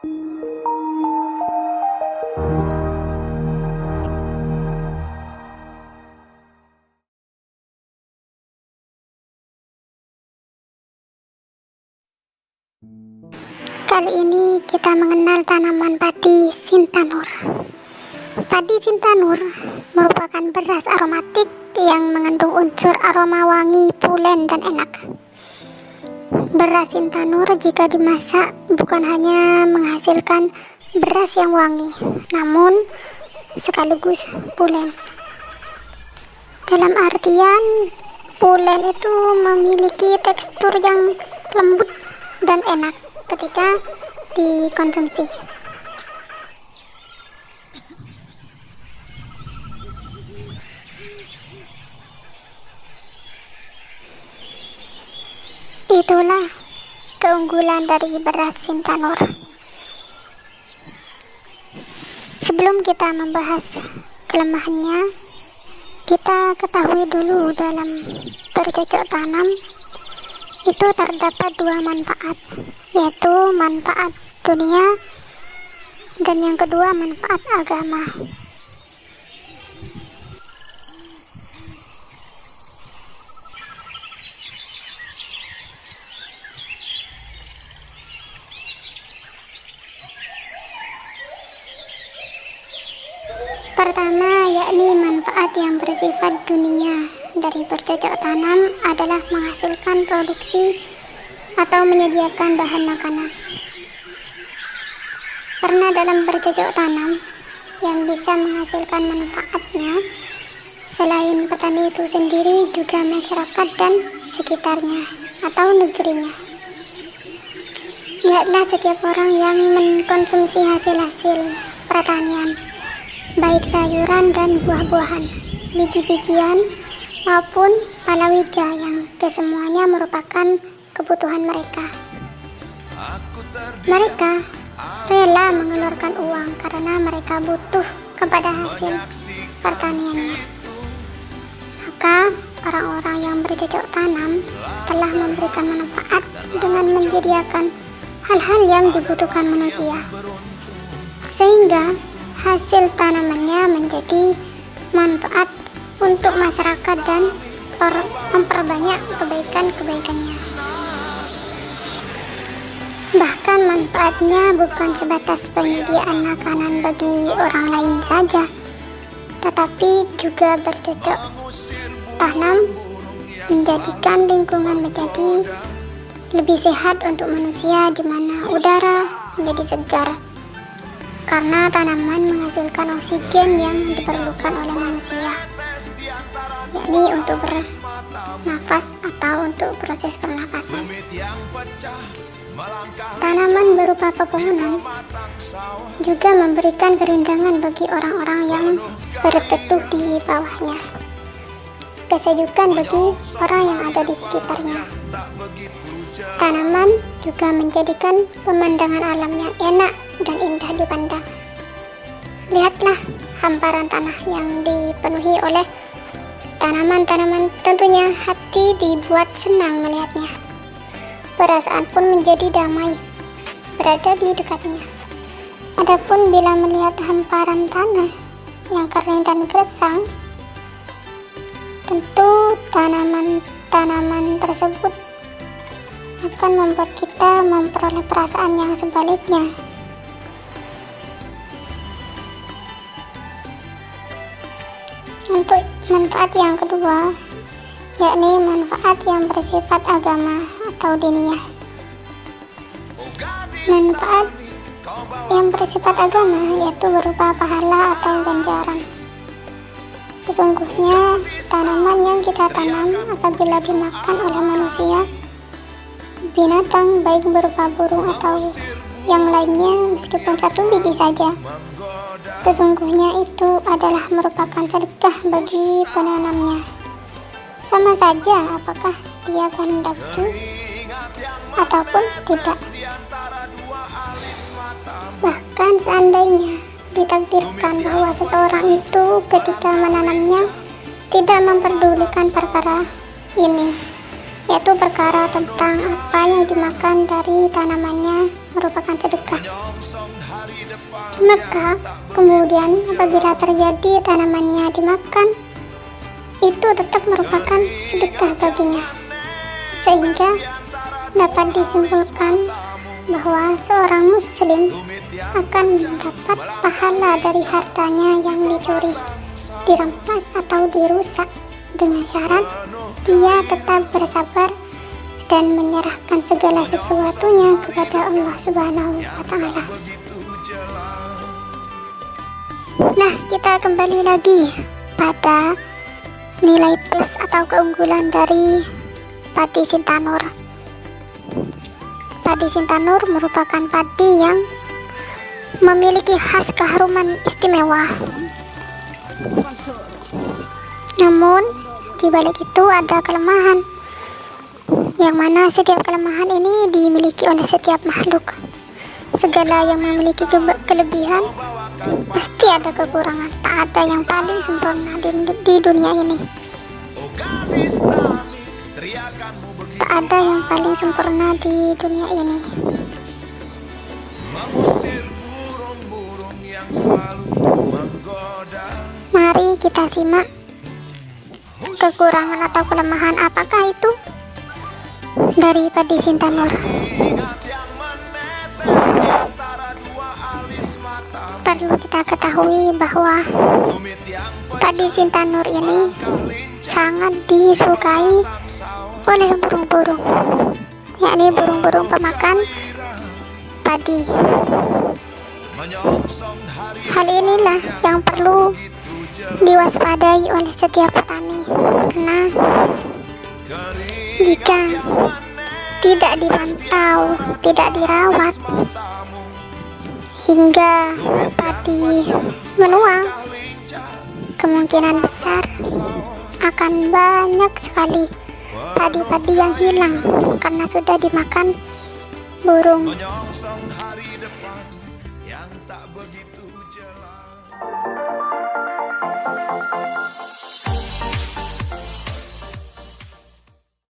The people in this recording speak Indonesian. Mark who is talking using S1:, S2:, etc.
S1: Kali ini kita mengenal tanaman padi Sintanur. Padi Sintanur merupakan beras aromatik yang mengandung unsur aroma wangi, pulen, dan enak. Beras Sintanur jika dimasak bukan hanya menghasilkan beras yang wangi, namun sekaligus pulen. Dalam artian, pulen itu memiliki tekstur yang lembut dan enak ketika dikonsumsi. Itulah keunggulan dari beras Sintanur. Sebelum kita membahas kelemahannya, kita ketahui dulu dalam bercocok tanam itu terdapat dua manfaat, yaitu manfaat dunia dan yang kedua manfaat agama. Pertama, yakni manfaat yang bersifat dunia dari bercocok tanam adalah menghasilkan produksi atau menyediakan bahan makanan. Karena dalam bercocok tanam yang bisa menghasilkan manfaatnya, selain petani itu sendiri juga masyarakat dan sekitarnya atau negerinya. Lihatlah setiap orang yang mengkonsumsi hasil-hasil pertanian, baik sayuran dan buah-buahan, biji-bijian maupun palawija yang kesemuanya merupakan kebutuhan mereka. Mereka rela mengeluarkan uang karena mereka butuh kepada hasil pertaniannya. Maka orang-orang yang bercocok tanam telah memberikan manfaat dengan menyediakan hal-hal yang dibutuhkan manusia, sehingga hasil tanamannya menjadi manfaat untuk masyarakat dan memperbanyak kebaikan-kebaikannya. Bahkan manfaatnya bukan sebatas penyediaan makanan bagi orang lain saja, tetapi juga bercocok tanam menjadikan lingkungan menjadi lebih sehat untuk manusia, di mana udara menjadi segar karena tanaman menghasilkan oksigen yang diperlukan oleh manusia, yakni untuk bernafas atau untuk proses pernafasan. Tanaman berupa pepohonan juga memberikan kerindangan bagi orang-orang yang berteduh di bawahnya, kesejukan bagi orang yang ada di sekitarnya. Tanaman juga menjadikan pemandangan alam yang enak dan indah dipandang. Lihatlah hamparan tanah yang dipenuhi oleh tanaman-tanaman, tentunya hati dibuat senang melihatnya. Perasaan pun menjadi damai berada di dekatnya. Adapun bila melihat hamparan tanah yang kering dan gersang, tentu tanaman-tanaman tersebut akan membuat kita memperoleh perasaan yang sebaliknya. Untuk manfaat yang kedua, yakni manfaat yang bersifat agama atau diniyah. Manfaat yang bersifat agama yaitu berupa pahala atau ganjaran. Sesungguhnya tanaman yang kita tanam apabila dimakan oleh manusia, binatang baik berupa burung atau yang lainnya meskipun satu biji saja, sesungguhnya itu adalah merupakan sedekah bagi penanamnya. Sama saja apakah dia kehendaki ataupun tidak. Bahkan seandainya ditakdirkan bahwa seseorang itu ketika menanamnya tidak memperdulikan perkara ini, yaitu perkara tentang apa yang dimakan dari tanamannya merupakan sedekah, Maka kemudian apabila terjadi tanamannya dimakan, itu tetap merupakan sedekah baginya, sehingga dapat disimpulkan bahwa seorang muslim akan mendapat pahala dari hartanya yang dicuri, dirampas atau dirusak, dengan syarat dia tetap bersabar dan menyerahkan segala sesuatunya kepada Allah Subhanahu wa Ta'ala. Nah, kita kembali lagi pada nilai plus atau keunggulan dari padi Sintanur. Padi Sintanur merupakan padi yang memiliki khas keharuman istimewa. Namun, di balik itu ada kelemahan, yang mana setiap kelemahan ini dimiliki oleh setiap makhluk. Segala yang memiliki kelebihan pasti ada kekurangan. Tak ada yang paling sempurna di dunia ini. Tak ada yang paling sempurna di dunia ini. Mari kita simak kekurangan atau kelemahan apakah itu dari padi Sintanur. Perlu kita ketahui bahwa padi Sintanur ini sangat disukai oleh burung-burung, yakni burung-burung pemakan padi. Hal inilah yang perlu diwaspadai oleh setiap petani, karena jika tidak dipantau, tidak dirawat, hingga padi menuai, kemungkinan besar akan banyak sekali padi-padi yang hilang karena sudah dimakan burung.